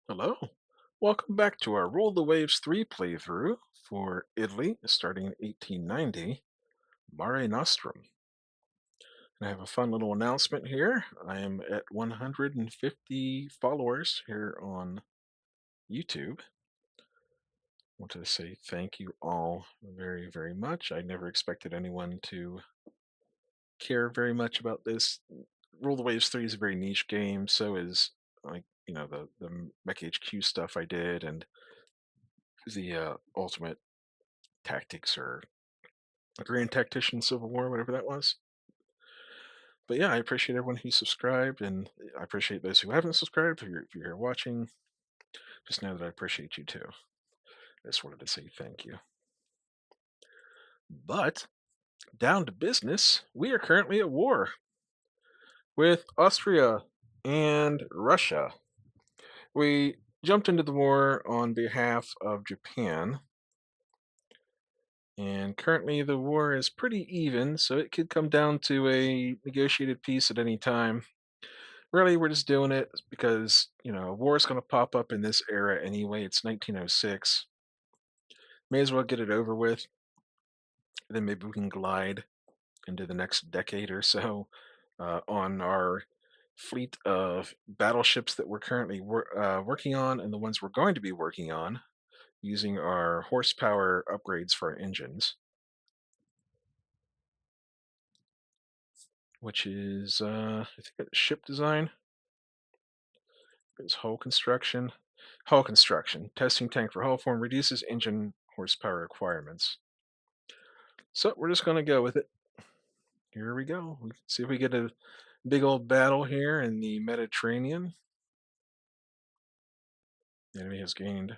Hello. Welcome back to our Roll the Waves 3 playthrough for Italy, starting in 1890, Mare Nostrum. And I have a fun little announcement here. I am at 150 followers here on YouTube. Wanted to say thank you all very, very much. I never expected anyone to care very much about this. Roll the Waves 3 is a very niche game, so is the Mech HQ stuff I did and the Ultimate Tactics or a Grand Tactician Civil War, whatever that was. But yeah, I appreciate everyone who subscribed, and I appreciate those who haven't subscribed. If you're here watching, just know that I appreciate you too. I just wanted to say thank you. But down to business, we are currently at war with Austria and Russia. We jumped into the war on behalf of Japan, and currently the war is pretty even, so it could come down to a negotiated peace at any time. Really, we're just doing it because, a war is going to pop up in this era anyway. It's 1906. May as well get it over with. Then maybe we can glide into the next decade or so on our fleet of battleships that we're currently working on and the ones we're going to be working on using our horsepower upgrades for our engines, which is, I think, it's ship design. It's hull construction. Hull construction. Testing tank for hull form reduces engine horsepower requirements. So we're just going to go with it. Here we go. We can see if we get a big old battle here in the Mediterranean. The enemy has gained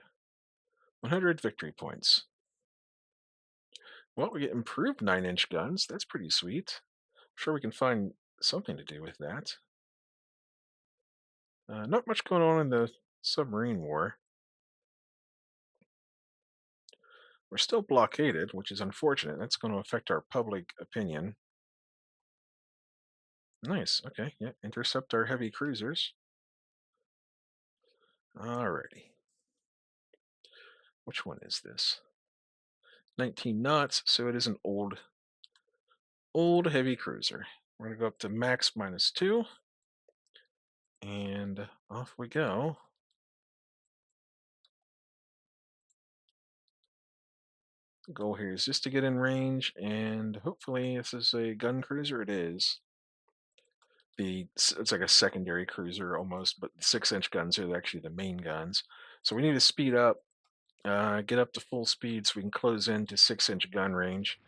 100 victory points. Well, we get improved 9-inch guns. That's pretty sweet. I'm sure we can find something to do with that. Not much going on in the submarine war. We're still blockaded, which is unfortunate. That's going to affect our public opinion. Nice. Okay. Yeah. Intercept our heavy cruisers. Alrighty. Which one is this? 19 knots, so it is an old heavy cruiser. We're going to go up to max -2, and off we go. The goal here is just to get in range, and hopefully this is a gun cruiser. It is. It's like a secondary cruiser almost, but the 6-inch guns are actually the main guns. So we need to speed up, get up to full speed so we can close into 6-inch gun range.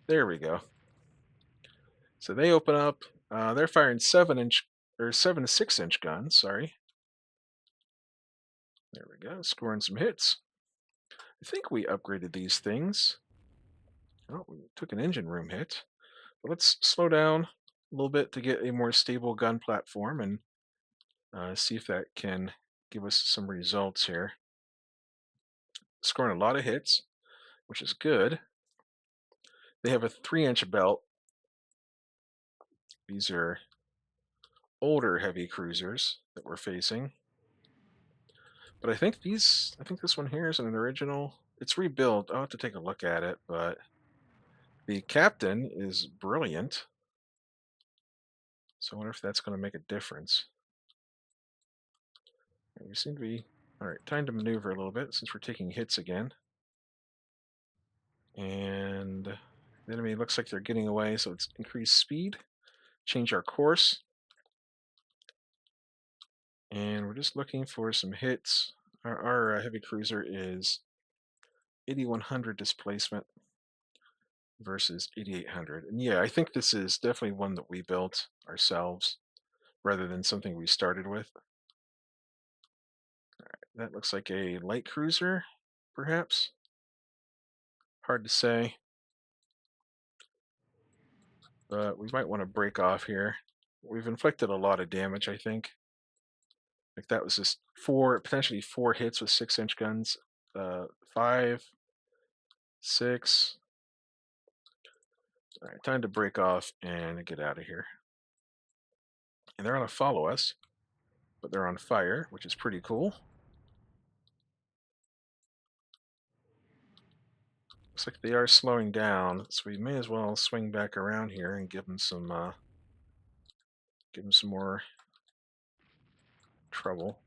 There we go. So they open up. They're firing 7-inch or 7 to 6-inch guns. Sorry. There we go. Scoring some hits. I think we upgraded these things. Oh, we took an engine room hit. But let's slow down a little bit to get a more stable gun platform and see if that can give us some results here. Scoring a lot of hits, which is good. They have a 3-inch belt. These are older heavy cruisers that we're facing. But I think this one here is an original. It's rebuilt. I'll have to take a look at it, but the captain is brilliant. So I wonder if that's going to make a difference. We seem to be all right. Time to maneuver a little bit since we're taking hits again. And the enemy looks like they're getting away, so let's increase speed, change our course, and we're just looking for some hits. Our heavy cruiser is 8100 displacement versus 8800. And yeah, I think this is definitely one that we built ourselves rather than something we started with. All right, that looks like a light cruiser, perhaps. Hard to say, but we might want to break off here. We've inflicted a lot of damage, I think. Like that was just potentially four hits with 6-inch guns. Five, six. All right, time to break off and get out of here. And they're going to follow us, but they're on fire, which is pretty cool. Looks like they are slowing down, so we may as well swing back around here and give them some more trouble.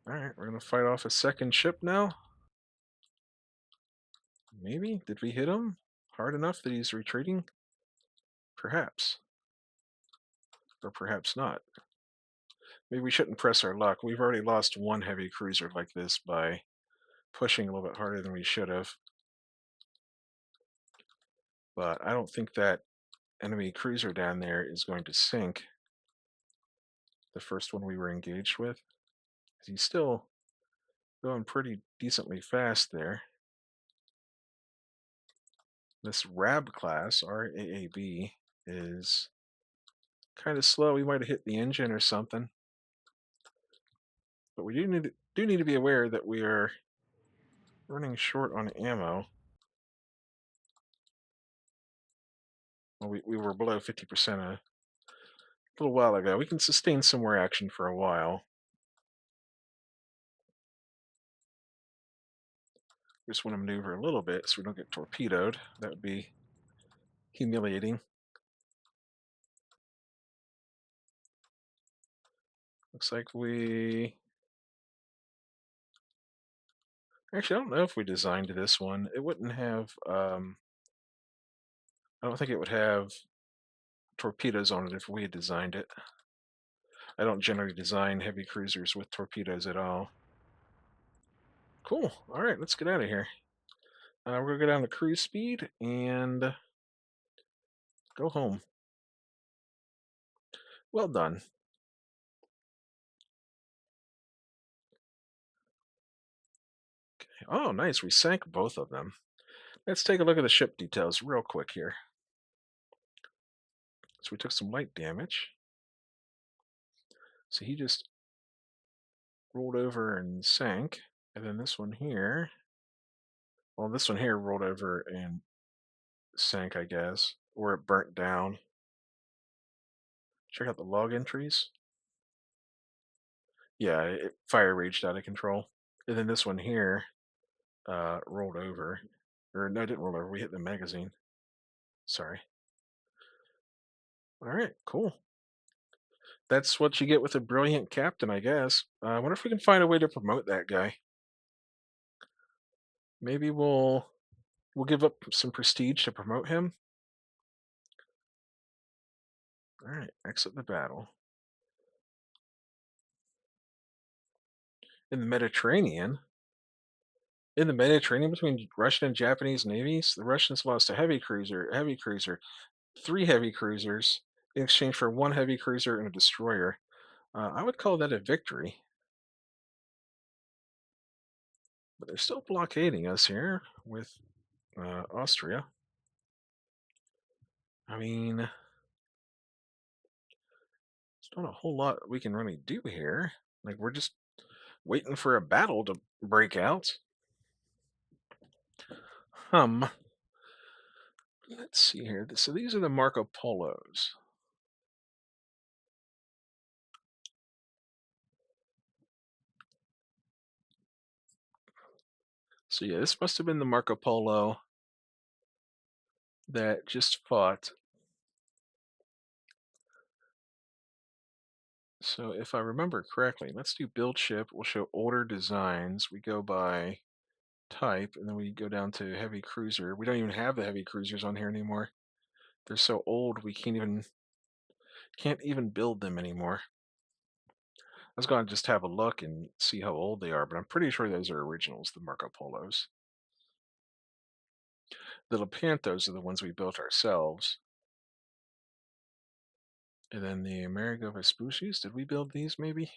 All right, we're gonna fight off a second ship now. Maybe? Did we hit him hard enough that he's retreating? Perhaps, or perhaps not. Maybe we shouldn't press our luck. We've already lost one heavy cruiser like this by pushing a little bit harder than we should have. But I don't think that enemy cruiser down there is going to sink. The first one we were engaged with. He's still going pretty decently fast there. This RAB class, RAAB, is kind of slow. We might have hit the engine or something. But we do need to be aware that we are running short on ammo. Well, we were below 50% a little while ago. We can sustain some more action for a while. Just want to maneuver a little bit so we don't get torpedoed. That would be humiliating. Looks like we... Actually, I don't know if we designed this one. It wouldn't have... I don't think it would have torpedoes on it if we had designed it. I don't generally design heavy cruisers with torpedoes at all. Cool. All right, let's get out of here. We're going to go down to cruise speed and go home. Well done. Okay. Oh, nice. We sank both of them. Let's take a look at the ship details real quick here. So we took some light damage. So he just rolled over and sank. And then this one here, well, this one here rolled over and sank, I guess, or it burnt down. Check out the log entries. Yeah, fire raged out of control. And then this one here rolled over. Or no, it didn't roll over. We hit the magazine. Sorry. All right, cool. That's what you get with a brilliant captain, I guess. I wonder if we can find a way to promote that guy. Maybe we'll give up some prestige to promote him. All right, exit the battle. In the Mediterranean, between Russian and Japanese navies, the Russians lost a heavy cruiser, three heavy cruisers in exchange for one heavy cruiser and a destroyer. I would call that a victory. But they're still blockading us here with Austria. I mean, there's not a whole lot we can really do here. Like, we're just waiting for a battle to break out. Let's see here. So these are the Marco Polos. So yeah, this must have been the Marco Polo that just fought. So if I remember correctly, let's do build ship. We'll show older designs. We go by type, and then we go down to heavy cruiser. We don't even have the heavy cruisers on here anymore. They're so old we can't even build them anymore. I was going to just have a look and see how old they are, but I'm pretty sure those are originals, the Marco Polos. The Lepantos are the ones we built ourselves. And then the Amerigo Vespucci's, did we build these maybe?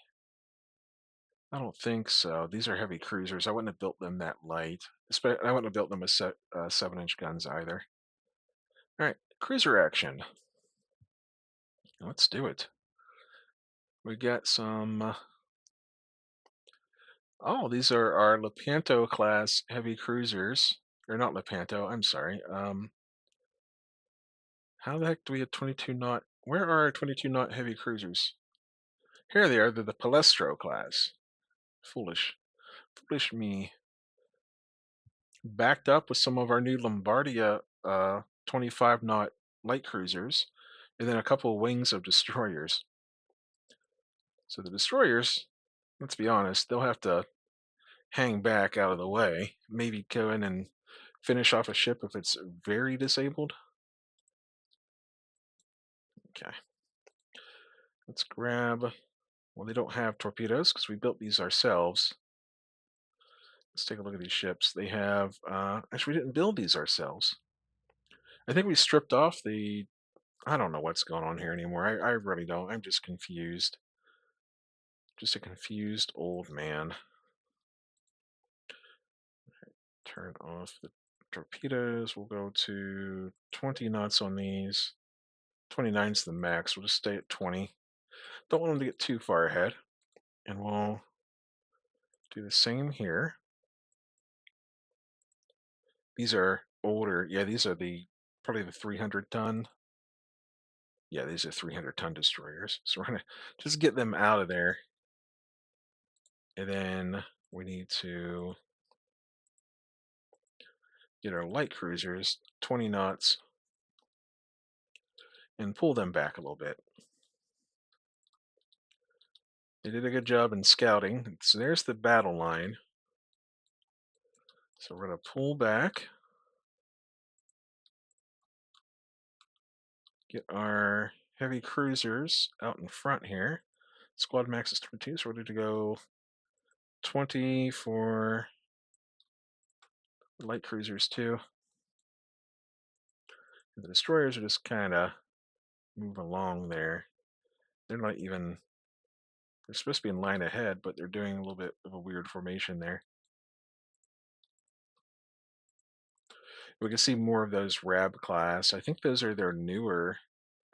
I don't think so. These are heavy cruisers. I wouldn't have built them that light. I wouldn't have built them with 7-inch guns either. All right, cruiser action. Let's do it. We got some... oh, these are our Lepanto class heavy cruisers. Or not Lepanto, I'm sorry. How the heck do we have 22 knot? Where are our 22 knot heavy cruisers? Here they are. They're the Palestro class. Foolish me. backed up with some of our new Lombardia 25 knot light cruisers, and then a couple of wings of destroyers. So the destroyers, let's be honest, they'll have to hang back out of the way, maybe go in and finish off a ship if it's very disabled. Okay, let's grab. Well, they don't have torpedoes because we built these ourselves. Let's take a look at these ships. They have. Actually, we didn't build these ourselves. I think we stripped off the. I don't know what's going on here anymore. I really don't. I'm just confused. Just a confused old man. Turn off the torpedoes. We'll go to 20 knots on these. 29 is the max. We'll just stay at 20. Don't want them to get too far ahead. And we'll do the same here. These are older. Yeah, these are probably the 300-ton. Yeah, these are 300-ton destroyers. So we're going to just get them out of there. And then we need to get our light cruisers, 20 knots, and pull them back a little bit. They did a good job in scouting. So there's the battle line. So we're going to pull back, get our heavy cruisers out in front here. Squad max is 22, so we're ready to go 20 for the light cruisers too. And the destroyers are just kind of moving along there. They're not even, they're supposed to be in line ahead, but they're doing a little bit of a weird formation there. We can see more of those RAB class. I think those are their newer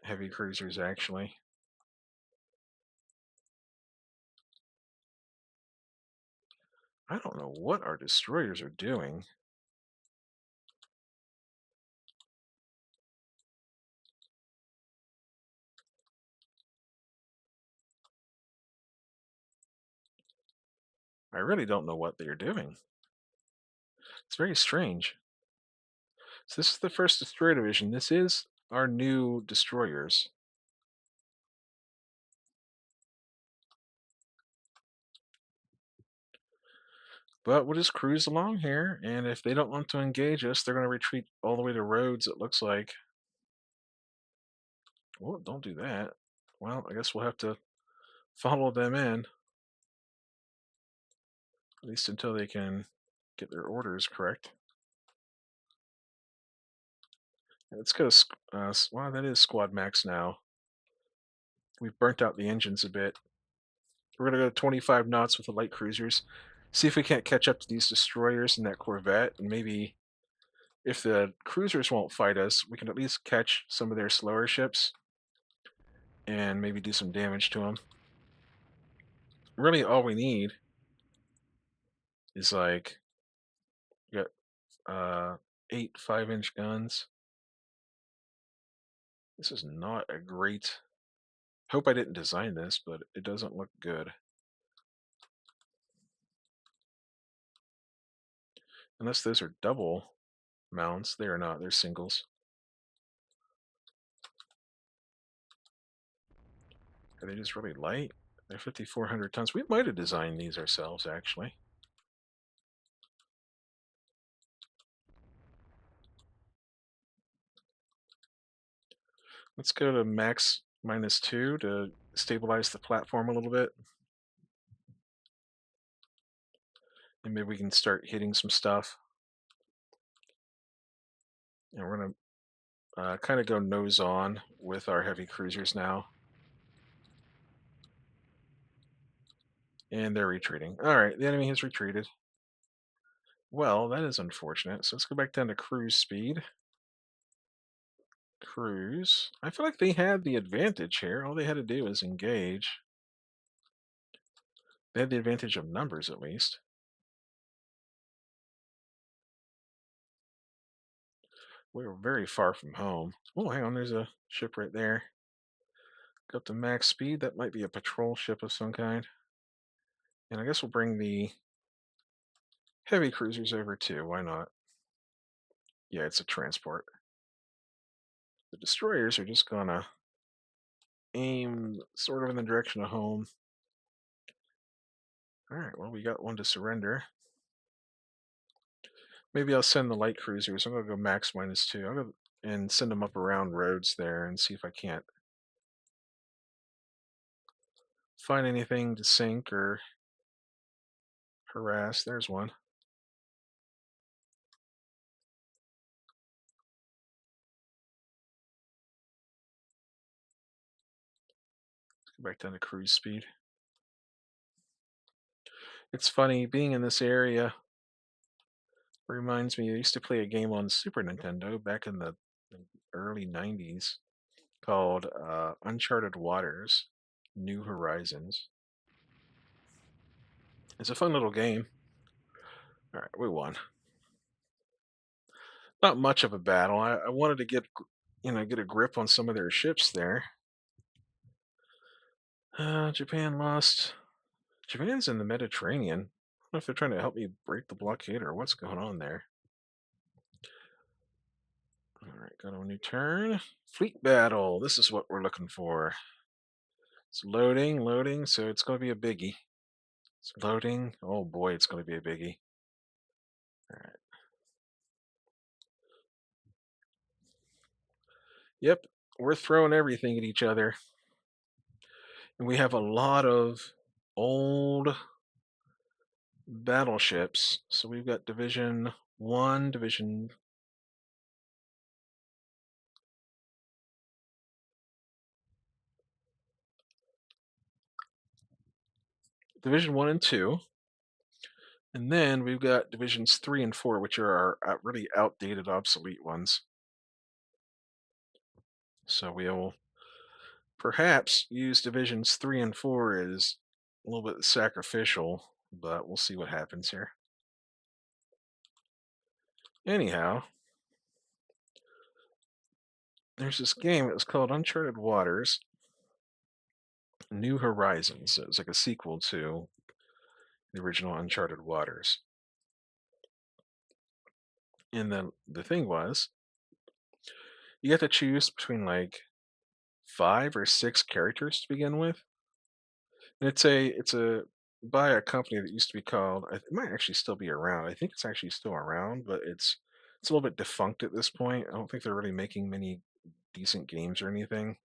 heavy cruisers, actually. I don't know what our destroyers are doing. I really don't know what they're doing. It's very strange. So this is the first destroyer division. This is our new destroyers. But we'll just cruise along here, and if they don't want to engage us, they're going to retreat all the way to Rhodes, it looks like. Well, don't do that. Well, I guess we'll have to follow them in, at least until they can get their orders correct. Let's go to, wow, that is squad max now. We've burnt out the engines a bit. We're going to go 25 knots with the light cruisers. See if we can't catch up to these destroyers and that corvette, and maybe if the cruisers won't fight us, we can at least catch some of their slower ships and maybe do some damage to them. Really, all we need is like, we got 8 5-inch guns. This is not a great. Hope I didn't design this, but it doesn't look good. Unless those are double mounts. They are not. They're singles. Are they just really light? They're 5,400 tons. We might have designed these ourselves, actually. Let's go to max -2 to stabilize the platform a little bit. And maybe we can start hitting some stuff. And we're going to kind of go nose on with our heavy cruisers now. And they're retreating. All right, the enemy has retreated. Well, that is unfortunate. So let's go back down to cruise speed. Cruise. I feel like they had the advantage here. All they had to do was engage. They had the advantage of numbers, at least. We were very far from home. Oh, hang on. There's a ship right there. Go up to max speed. That might be a patrol ship of some kind. And I guess we'll bring the heavy cruisers over too. Why not? Yeah, it's a transport. The destroyers are just gonna aim sort of in the direction of home. All right, well, we got one to surrender. Maybe I'll send the light cruisers. I'm gonna go max -2. I'll go and send them up around roads there and see if I can't find anything to sink or harass. There's one. Go back down to cruise speed. It's funny being in this area reminds me. I used to play a game on Super Nintendo back in the early '90s called Uncharted Waters, New Horizons. It's a fun little game. All right, we won. Not much of a battle. I wanted to get a grip on some of their ships there. Japan lost. Japan's in the Mediterranean. I don't know if they're trying to help me break the blockade or what's going on there. All right, got a new turn. Fleet battle. This is what we're looking for. It's loading, loading, so it's going to be a biggie. It's loading. Oh boy, it's going to be a biggie. All right. Yep, we're throwing everything at each other. And we have a lot of old battleships. So we've got Division 1, Division 1 and 2. And then we've got Divisions 3 and 4, which are our really outdated, obsolete ones. So we'll perhaps use Divisions 3 and 4 as a little bit sacrificial, but we'll see what happens here. Anyhow, there's this game. It was called Uncharted Waters, New Horizons. It was like a sequel to the original Uncharted Waters. And then the thing was, you got to choose between like 5 or 6 characters to begin with. And it's a by a company that used to be called. It might actually still be around. I think it's actually still around, but it's a little bit defunct at this point. I don't think they're really making many decent games or anything.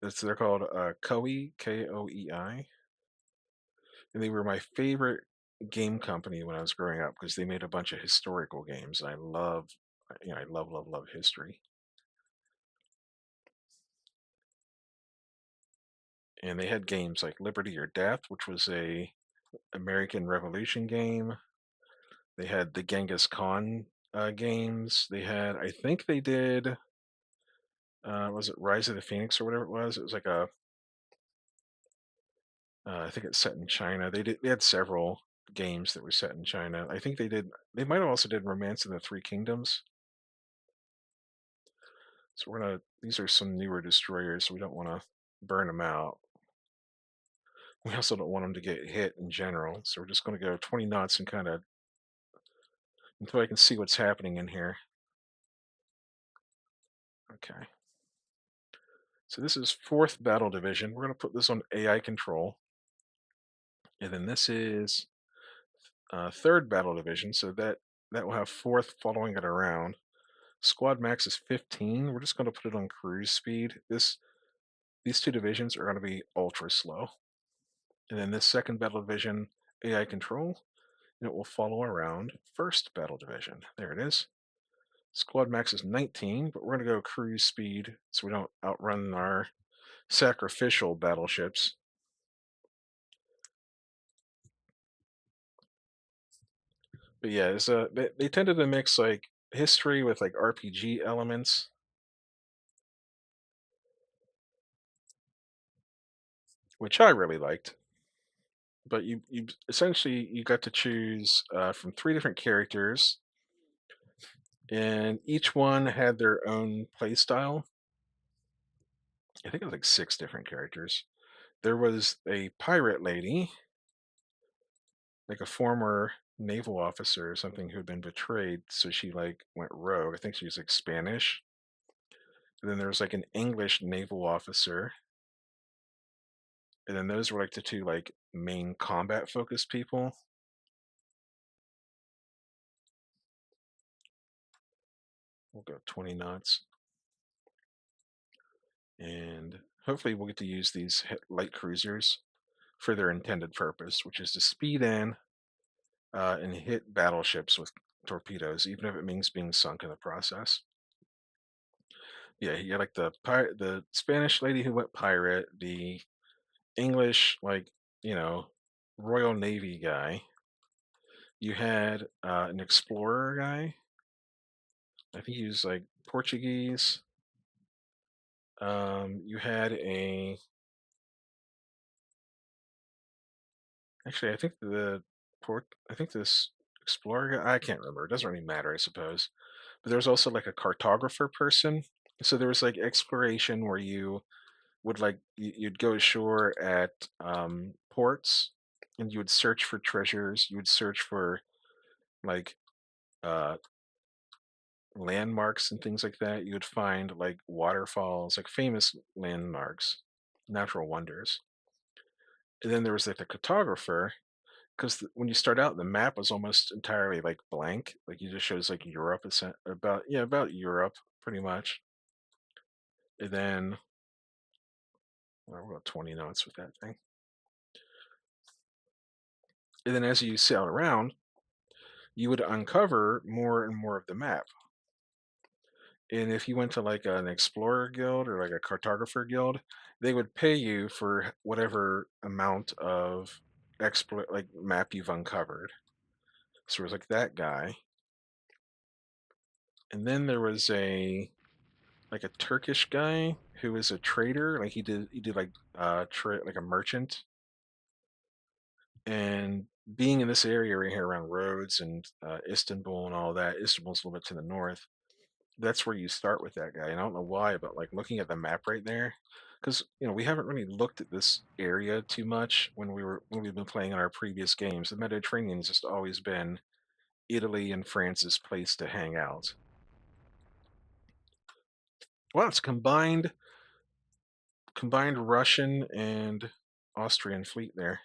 They're called Koei, Koei, and they were my favorite game company when I was growing up because they made a bunch of historical games. And I love, love, love history. And they had games like Liberty or Death, which was a American Revolution game. They had the Genghis Khan games. They had, I think they did, was it Rise of the Phoenix or whatever it was? It was like I think it's set in China. They had several games that were set in China. I think they might have also did Romance in the Three Kingdoms. So these are some newer destroyers, so we don't want to burn them out. We also don't want them to get hit in general, so we're just going to go 20 knots and kind of until I can see what's happening in here. Okay. So this is 4th Battle Division. We're going to put this on AI control. And then this is 3rd Battle Division, so that will have 4th following it around. Squad max is 15. We're just going to put it on cruise speed. These 2 divisions are going to be ultra slow. And then this 2nd Battle Division, AI control, and it will follow around 1st Battle Division. There it is. Squad max is 19, but we're going to go cruise speed so we don't outrun our sacrificial battleships. But yeah, they tended to mix like history with like RPG elements, which I really liked. But you essentially you got to choose from 3 different characters, and each one had their own play style. I think it was like 6 different characters. There was a pirate lady, like a former naval officer or something who had been betrayed, so she like went rogue. I think she was like Spanish. And then there was like an English naval officer, and then those were like the two like main combat focused people. We'll go 20 knots, and hopefully we'll get to use these light cruisers for their intended purpose, which is to speed in and hit battleships with torpedoes, even if it means being sunk in the process. Yeah, you had like the Spanish lady who went pirate, the English like you know Royal Navy guy. You had an explorer guy. I think he was like Portuguese. You had a actually I think this explorer guy. I can't remember. It doesn't really matter, I suppose. But there was also like a cartographer person. So there was like exploration where you would like you'd go ashore at ports and you would search for treasures. You would search for like uh, landmarks and things like that. You would find like waterfalls, like famous landmarks, natural wonders. And then there was like the cartographer, because when you start out, the map was almost entirely like blank. Like you just shows like Europe, about Europe, pretty much. And then we're about 20 knots with that thing. And then as you sail around, you would uncover more and more of the map. And if you went to like an explorer guild or like a cartographer guild, they would pay you for whatever amount of exploit like map you've uncovered. So it was like that guy. And then there was a like a Turkish guy who was a trader. Like he did like like a merchant. And being in this area right here around Rhodes and Istanbul and all that, Istanbul's a little bit to the north. That's where you start with that guy. And I don't know why, but like looking at the map right there, because we haven't really looked at this area too much when we've been playing in our previous games. The Mediterranean's just always been Italy and France's place to hang out. Well, it's combined Russian and Austrian fleet there.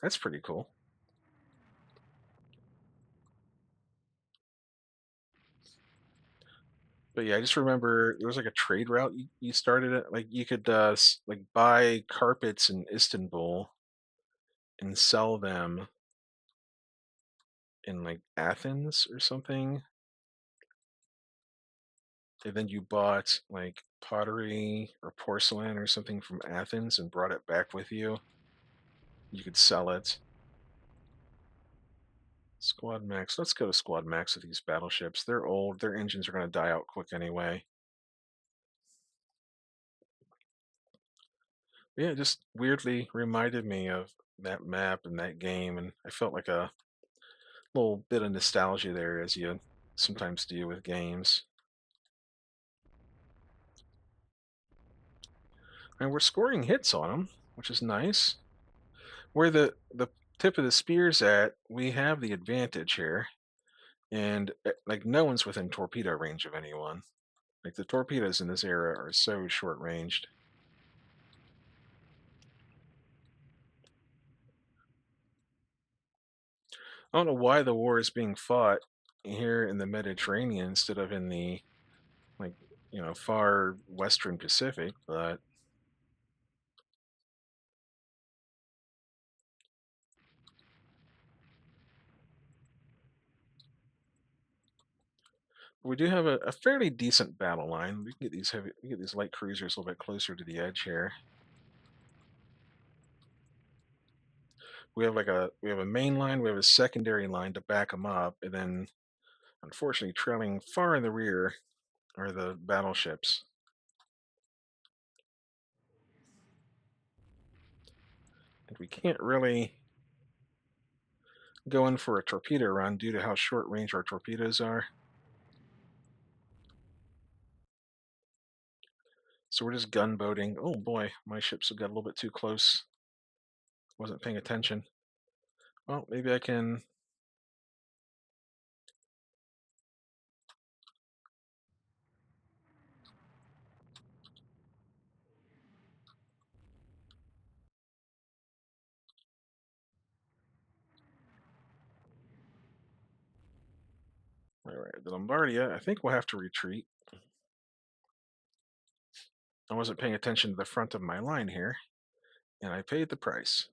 That's pretty cool. But yeah, I just remember there was like a trade route you started at. Like you could like buy carpets in Istanbul and sell them in like Athens or something. And then you bought like pottery or porcelain or something from Athens and brought it back with you. You could sell it. Squad Max. Let's go to Squad Max with these battleships. They're old. Their engines are going to die out quick anyway. Yeah, it just weirdly reminded me of that map and that game, and I felt like a little bit of nostalgia there, as you sometimes do with games. And we're scoring hits on them, which is nice. Where the tip of the spear's at, we have the advantage here, and like no one's within torpedo range of anyone. Like the torpedoes in this era are so short ranged. I don't know why the war is being fought here in the Mediterranean instead of in the like far western Pacific, but we do have a fairly decent battle line. We can get these light cruisers a little bit closer to the edge here. We have a main line, we have a secondary line to back them up, and then unfortunately trailing far in the rear are the battleships. And we can't really go in for a torpedo run due to how short range our torpedoes are. So we're just gunboating. Oh boy, my ships have got a little bit too close. Wasn't paying attention. Well, maybe I can Alright, the Lombardia, I think we'll have to retreat. I wasn't paying attention to the front of my line here, and I paid the price.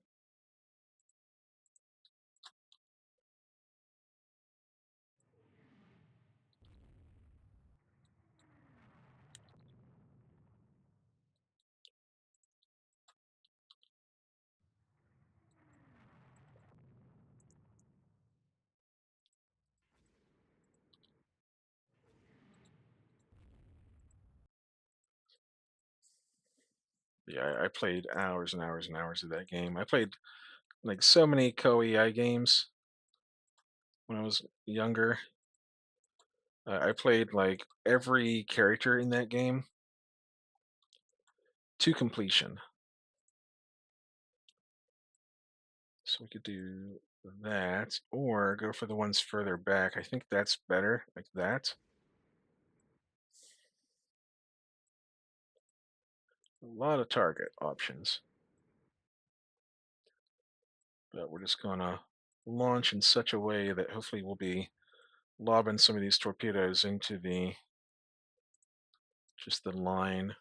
Yeah, I played hours and hours and hours of that game. I played like so many co-EI games when I was younger. I played like every character in that game to completion. So we could do that, or go for the ones further back. I think that's better, like that. A lot of target options. But we're just gonna launch in such a way that hopefully we'll be lobbing some of these torpedoes into the just the line.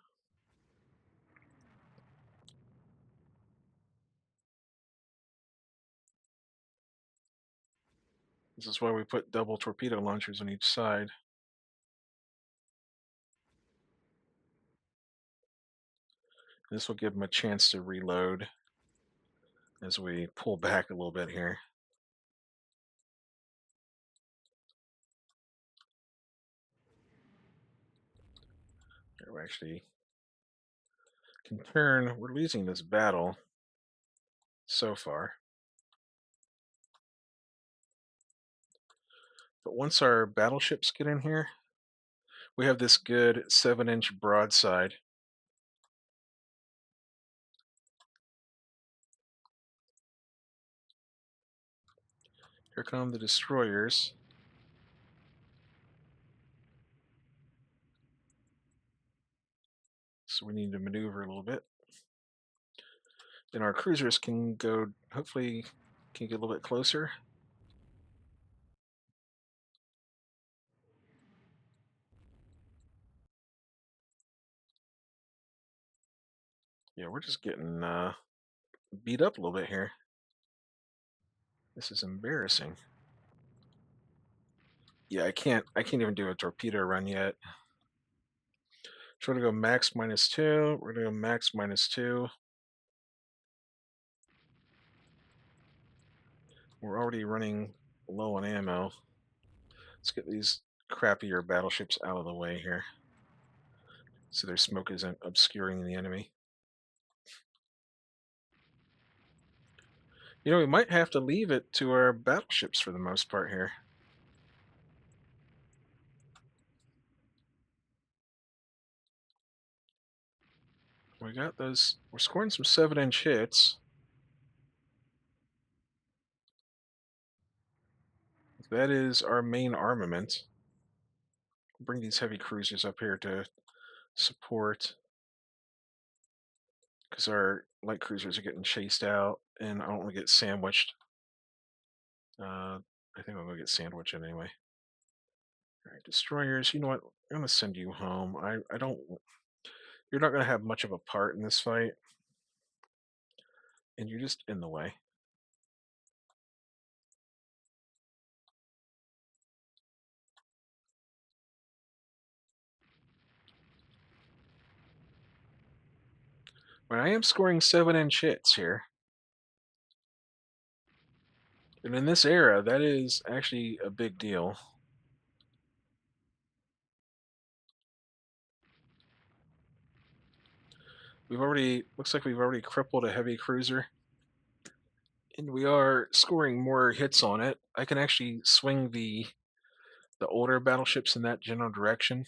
This is why we put double torpedo launchers on each side. This will give them a chance to reload as we pull back a little bit here. We actually can turn. We're losing this battle so far. But once our battleships get in here, we have this good 7-inch broadside. Here come the destroyers. So we need to maneuver a little bit. Then our cruisers can go, hopefully, can get a little bit closer. Yeah, we're just getting beat up a little bit here. This is embarrassing. Yeah, I can't even do a torpedo run yet. So we're gonna go max -2. We're gonna go max -2. We're already running low on ammo. Let's get these crappier battleships out of the way here, so their smoke isn't obscuring the enemy. You know, we might have to leave it to our battleships for the most part here. We got those. We're scoring some 7-inch hits. That is our main armament. Bring these heavy cruisers up here to support, because our light cruisers are getting chased out, and I don't want to get sandwiched. I think I'm gonna get sandwiched anyway. All right, destroyers. You know what? I'm gonna send you home. I don't. You're not gonna have much of a part in this fight, and you're just in the way. But I am scoring 7-inch hits here. And in this era, that is actually a big deal. Looks like we've already crippled a heavy cruiser. And we are scoring more hits on it. I can actually swing the older battleships in that general direction.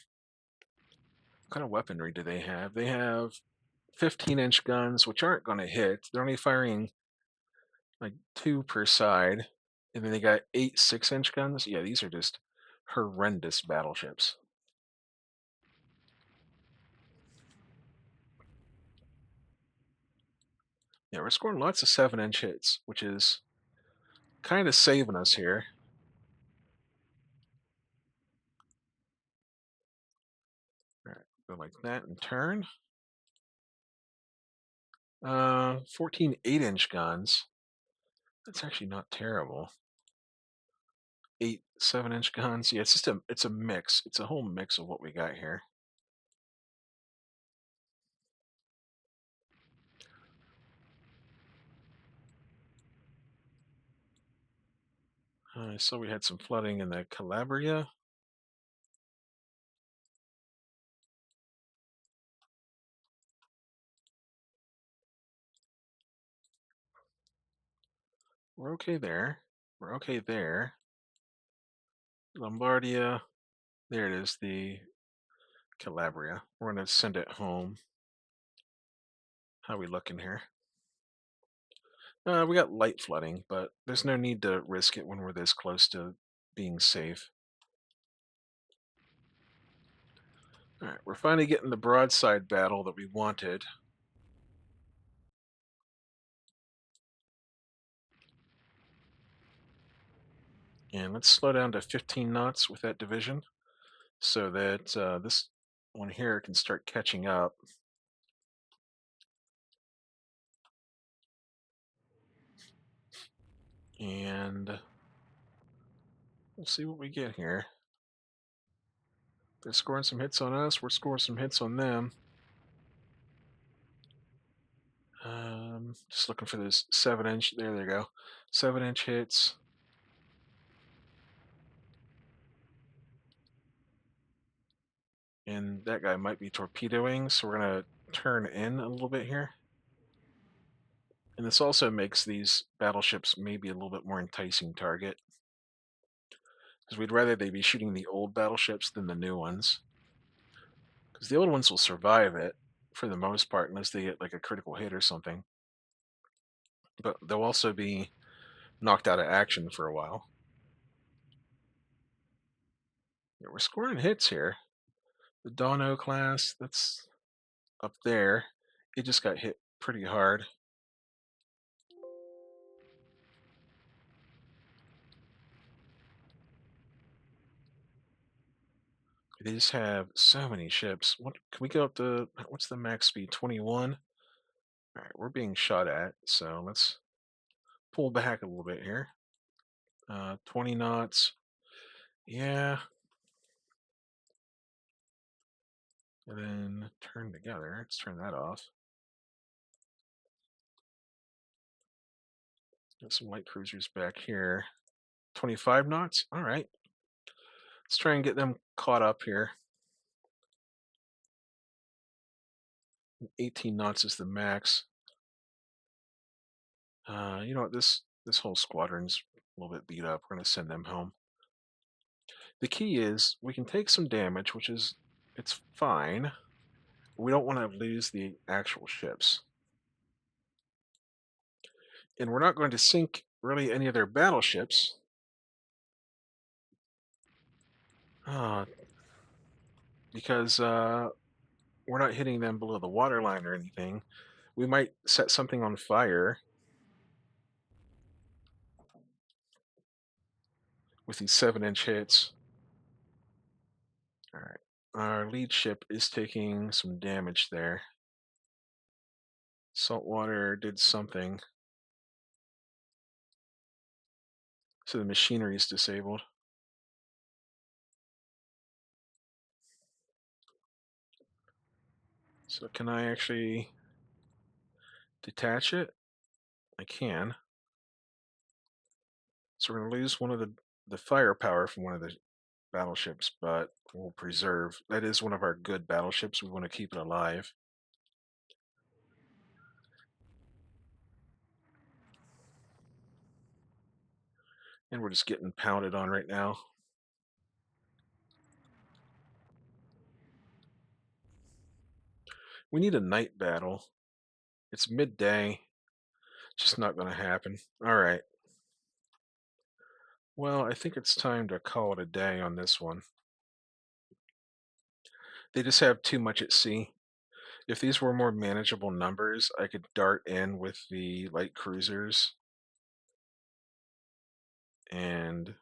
What kind of weaponry do they have? They have 15-inch guns, which aren't going to hit. They're only firing like 2 per side. And then they got 8 6-inch guns. Yeah, these are just horrendous battleships. Yeah, we're scoring lots of 7-inch hits, which is kind of saving us here. Go like that and turn. 14 8-inch guns. That's actually not terrible. 8 7-inch guns. Yeah, it's a mix. It's a whole mix of what we got here. I saw we had some flooding in the Calabria. We're okay there. We're okay there. Lombardia. There it is, the Calabria. We're going to send it home. How we looking here? We got light flooding, but there's no need to risk it when we're this close to being safe. All right, we're finally getting the broadside battle that we wanted. And let's slow down to 15 knots with that division so that this one here can start catching up. And we'll see what we get here. They're scoring some hits on us. We're scoring some hits on them. Just looking for this 7-inch. There they go. 7-inch hits. And that guy might be torpedoing, so we're going to turn in a little bit here. And this also makes these battleships maybe a little bit more enticing target. Because we'd rather they be shooting the old battleships than the new ones. Because the old ones will survive it for the most part, unless they get like a critical hit or something. But they'll also be knocked out of action for a while. Yeah, we're scoring hits here. The Dono class, that's up there. It just got hit pretty hard. They just have so many ships. What can we go up to? What's the max speed? 21. All right, we're being shot at, so let's pull back a little bit here. 20 knots. Yeah. And then turn together. Let's turn that off. Got some light cruisers back here. 25 knots. All right. Let's try and get them caught up here. 18 knots is the max. You know what? This whole squadron's a little bit beat up. We're gonna send them home. The key is we can take some damage, which is it's fine. We don't want to lose the actual ships. And we're not going to sink really any of their battleships. Uh, because we're not hitting them below the waterline or anything. We might set something on fire with these 7-inch hits. All right. Our lead ship is taking some damage there. Saltwater did something. So the machinery is disabled. So can I actually detach it? I can. So we're going to lose one of the firepower from one of the battleships, but we'll preserve. That is one of our good battleships. We want to keep it alive. And we're just getting pounded on right now. We need a night battle. It's midday. Just not going to happen. All right. Well, I think it's time to call it a day on this one. They just have too much at sea. If these were more manageable numbers, I could dart in with the light cruisers and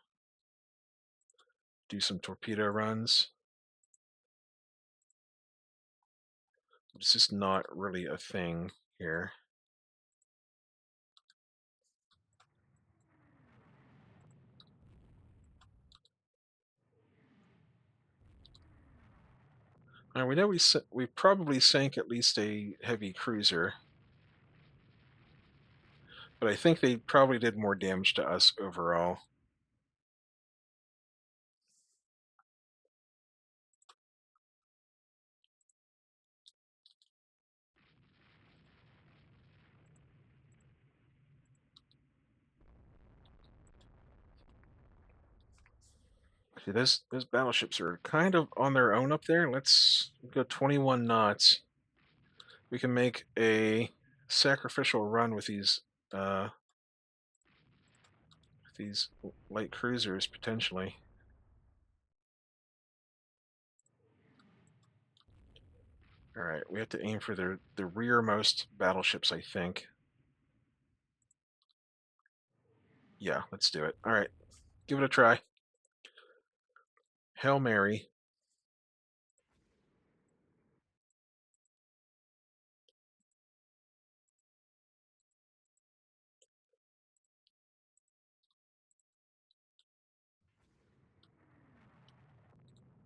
do some torpedo runs. It's just not really a thing here. We know we probably sank at least a heavy cruiser, but I think they probably did more damage to us overall. See, those battleships are kind of on their own up there. Let's go 21 knots. We can make a sacrificial run with these light cruisers potentially. All right, we have to aim for the rearmost battleships, I think. Yeah, let's do it. All right, give it a try. Hail Mary.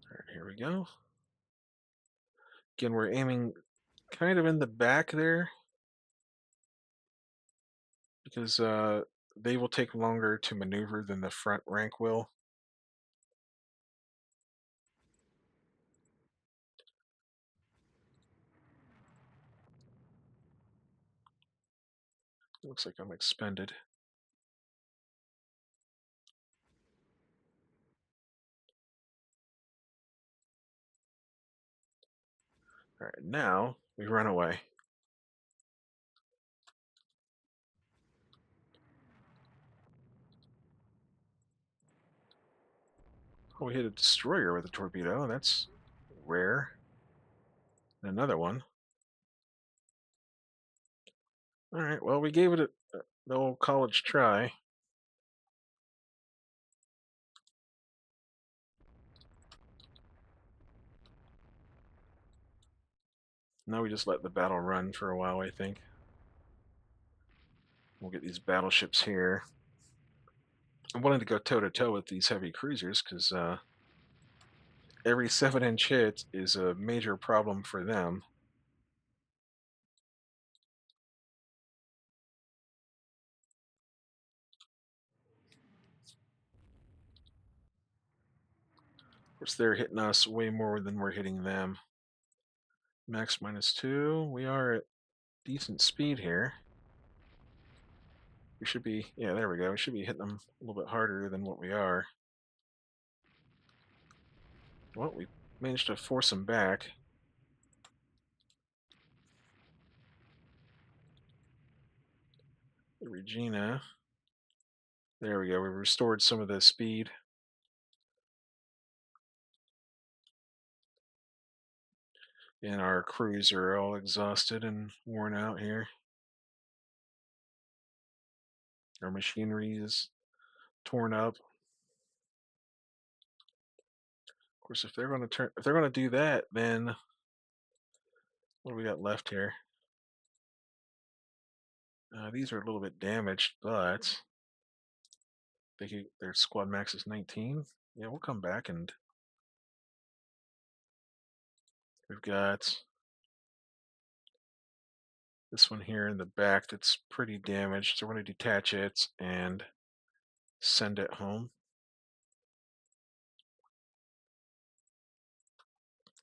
All right, here we go. Again, we're aiming kind of in the back there because they will take longer to maneuver than the front rank will. Looks like I'm expended. All right, now we run away. Oh, we hit a destroyer with a torpedo. That's rare. Another one. All right, well, we gave it the old college try. Now we just let the battle run for a while, I think. We'll get these battleships here. I'm willing to go toe-to-toe with these heavy cruisers because every 7-inch hit is a major problem for them. Of course, they're hitting us way more than we're hitting them. Max -2. We are at decent speed here. We should be, yeah, there we go. We should be hitting them a little bit harder than what we are. Well, we managed to force them back. The Regina. There we go. We restored some of the speed. And our crews are all exhausted and worn out here. Our machinery is torn up. Of course, if they're going to do that, then what do we got left here? These are a little bit damaged, but their squad max is 19. Yeah, we'll come back, and we've got this one here in the back that's pretty damaged, so we're going to detach it and send it home.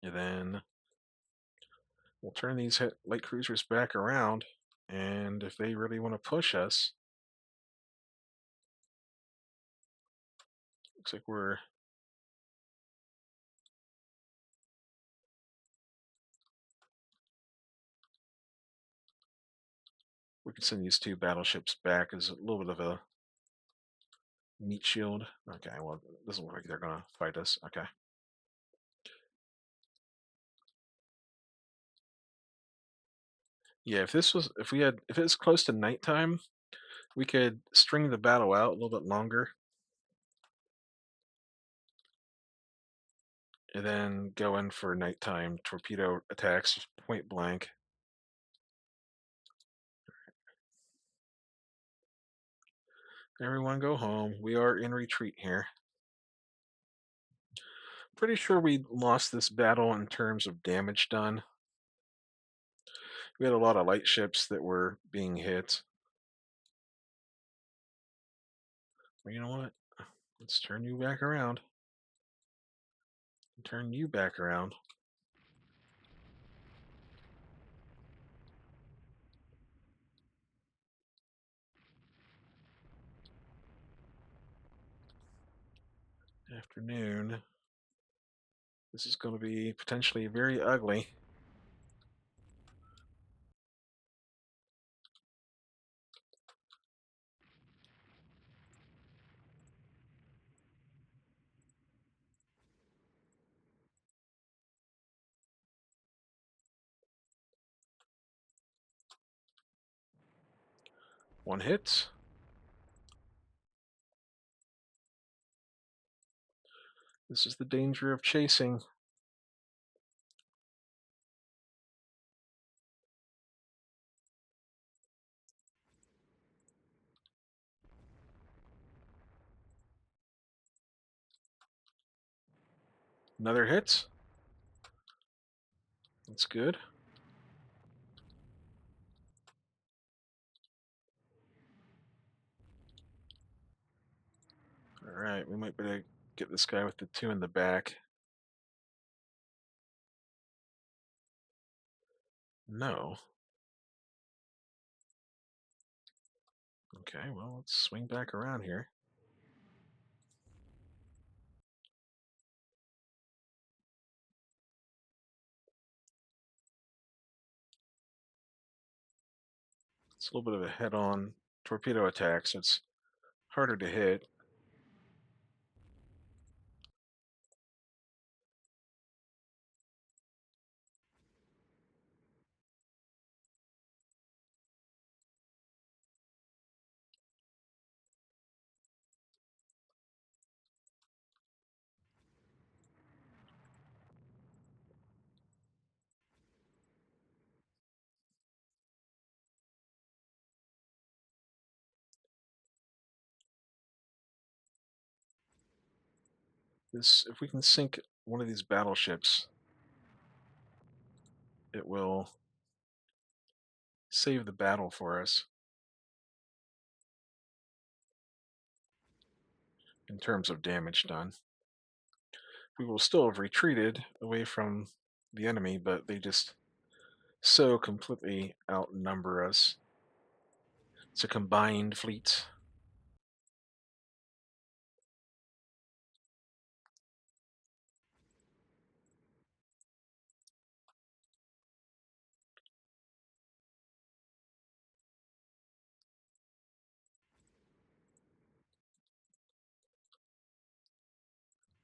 And then we'll turn these light cruisers back around, and if they really want to push us, looks like we can send these two battleships back as a little bit of a meat shield. Okay, well, it doesn't look like they're going to fight us. Okay. Yeah, if it was close to nighttime, we could string the battle out a little bit longer and then go in for nighttime torpedo attacks. point blank. Everyone go home. We are in retreat here. Pretty sure we lost this battle in terms of damage done. We had a lot of light ships that were being hit. Well, you know what? Let's turn you back around. Turn you back around. Afternoon. This is going to be potentially very ugly. One hit. This is the danger of chasing. Another hit. That's good. Alright, we might better get this guy with the 2 in the back. No. Okay, well, let's swing back around here. It's a little bit of a head-on torpedo attack, so it's harder to hit. If we can sink one of these battleships, it will save the battle for us in terms of damage done. We will still have retreated away from the enemy, but they just so completely outnumber us. It's a combined fleet.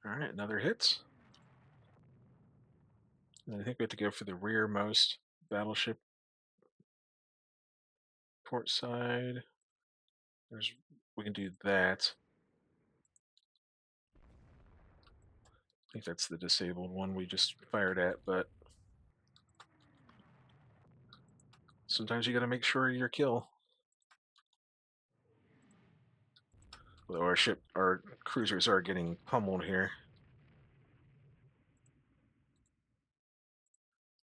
Alright, another hit. And I think we have to go for the rearmost battleship. Port side. We can do that. I think that's the disabled one we just fired at, but sometimes you gotta make sure your kill. Although our cruisers are getting pummeled here.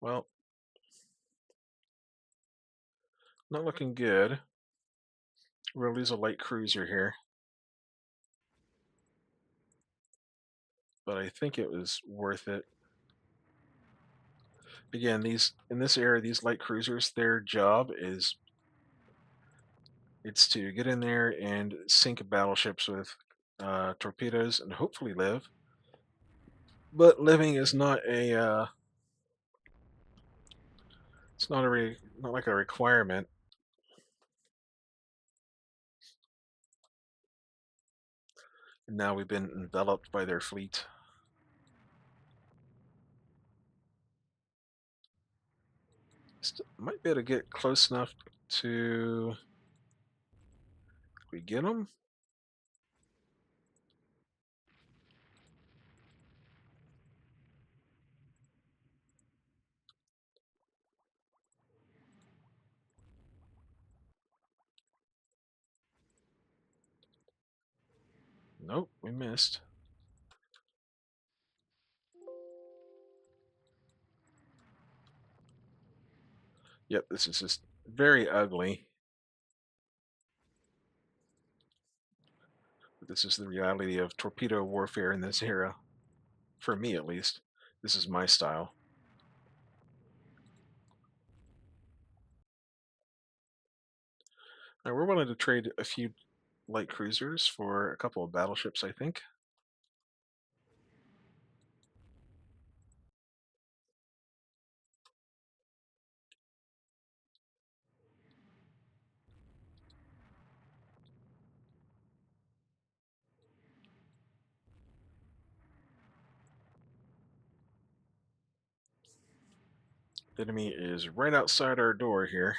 Well, not looking good. We're gonna lose a light cruiser here. But I think it was worth it. Again, in this era, these light cruisers, their job is it's to get in there and sink battleships with torpedoes and hopefully live. But living is not it's not like a requirement. And now we've been enveloped by their fleet. Might be able to get close enough to we get them. Nope, we missed. Yep, this is just very ugly. This is the reality of torpedo warfare in this era. For me, at least. This is my style. Now, we're willing to trade a few light cruisers for a couple of battleships, I think. The enemy is right outside our door here.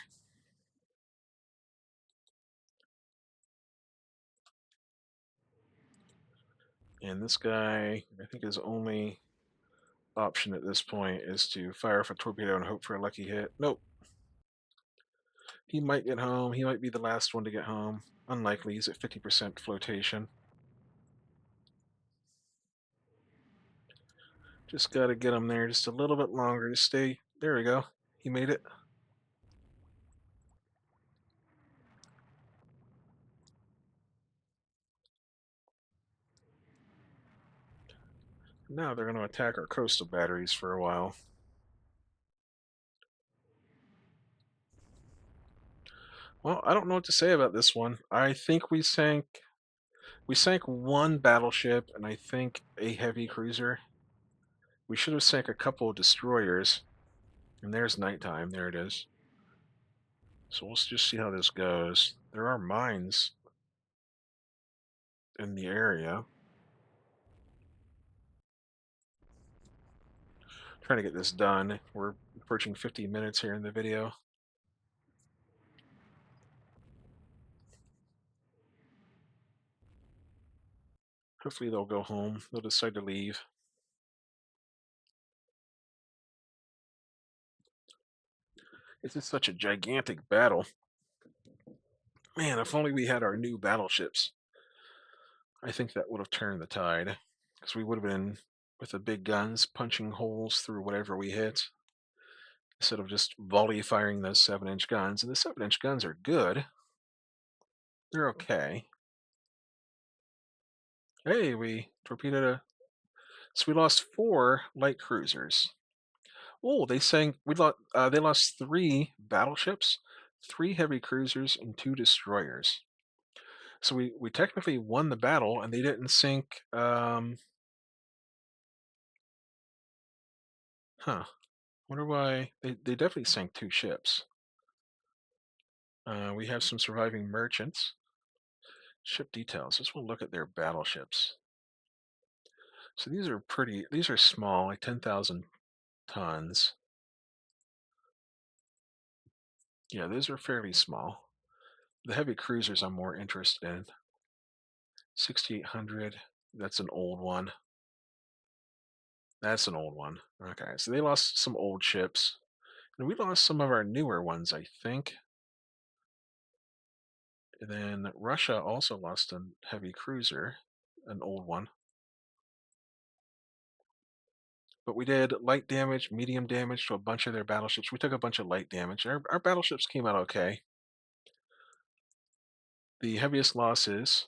And this guy, I think his only option at this point is to fire off a torpedo and hope for a lucky hit. Nope. He might get home. He might be the last one to get home. Unlikely. He's at 50% flotation. Just got to get him there just a little bit longer to stay. There we go. He made it. Now they're going to attack our coastal batteries for a while. Well, I don't know what to say about this one. I think we sank one battleship and I think a heavy cruiser. We should have sank a couple of destroyers. And there's nighttime. There it is. So let's just see how this goes. There are mines in the area. Trying to get this done. We're approaching 50 minutes here in the video. Hopefully they'll go home. They'll decide to leave. It's just such a gigantic battle. Man, if only we had our new battleships. I think that would have turned the tide. Because we would have been with the big guns punching holes through whatever we hit. Instead of just volley firing those 7-inch guns. And the 7-inch guns are good. They're okay. Hey, we torpedoed a... So we lost 4 light cruisers. Oh, they lost 3 battleships, 3 heavy cruisers, and 2 destroyers. So we technically won the battle, and they didn't sink. Huh. Wonder why they definitely sank 2 ships. We have some surviving merchants. Ship details. Let's look at their battleships. So these are pretty. These are small, like 10,000 tons. Yeah, those are fairly small. The heavy cruisers I'm more interested in. 6,800. That's an old one. That's an old one. Okay, so they lost some old ships. And we lost some of our newer ones, I think. And then Russia also lost a heavy cruiser, an old one. But we did light damage, medium damage to a bunch of their battleships. We took a bunch of light damage. Our battleships came out okay. The heaviest losses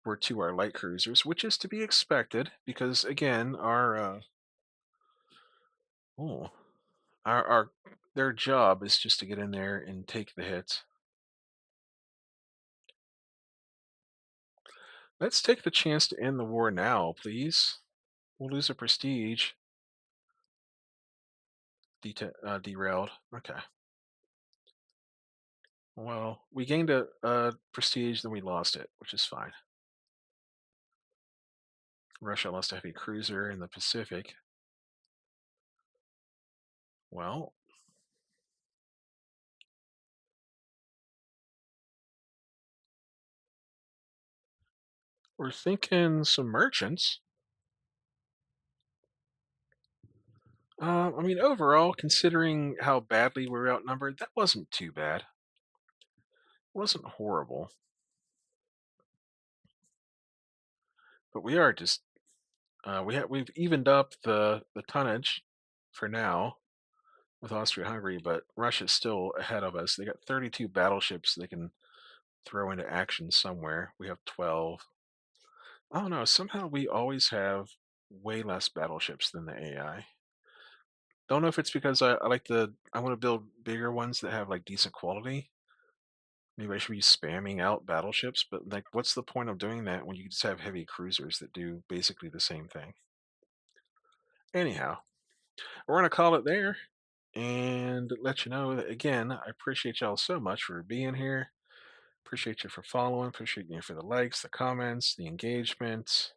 were to our light cruisers, which is to be expected because, again, oh, our their job is just to get in there and take the hits. Let's take the chance to end the war now, please. We'll lose a prestige. Derailed. Okay. Well, we gained a prestige, then we lost it, which is fine. Russia lost a heavy cruiser in the Pacific. Well, we're thinking some merchants. I mean, overall, considering how badly we were outnumbered, that wasn't too bad. It wasn't horrible. But we are just we've evened up the tonnage for now with Austria-Hungary, but Russia's still ahead of us. They got 32 battleships they can throw into action somewhere. We have 12. I don't know. Somehow we always have way less battleships than the AI. Don't know if it's because I want to build bigger ones that have like decent quality. Maybe I should be spamming out battleships, but like, what's the point of doing that when you just have heavy cruisers that do basically the same thing? Anyhow, we're gonna call it there and let you know that again, I appreciate y'all so much for being here. Appreciate you for following. Appreciate you for the likes, the comments, the engagement.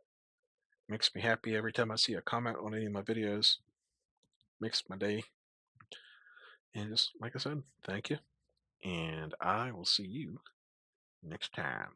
Makes me happy every time I see a comment on any of my videos. Makes my day. And just like I said, thank you. And I will see you next time.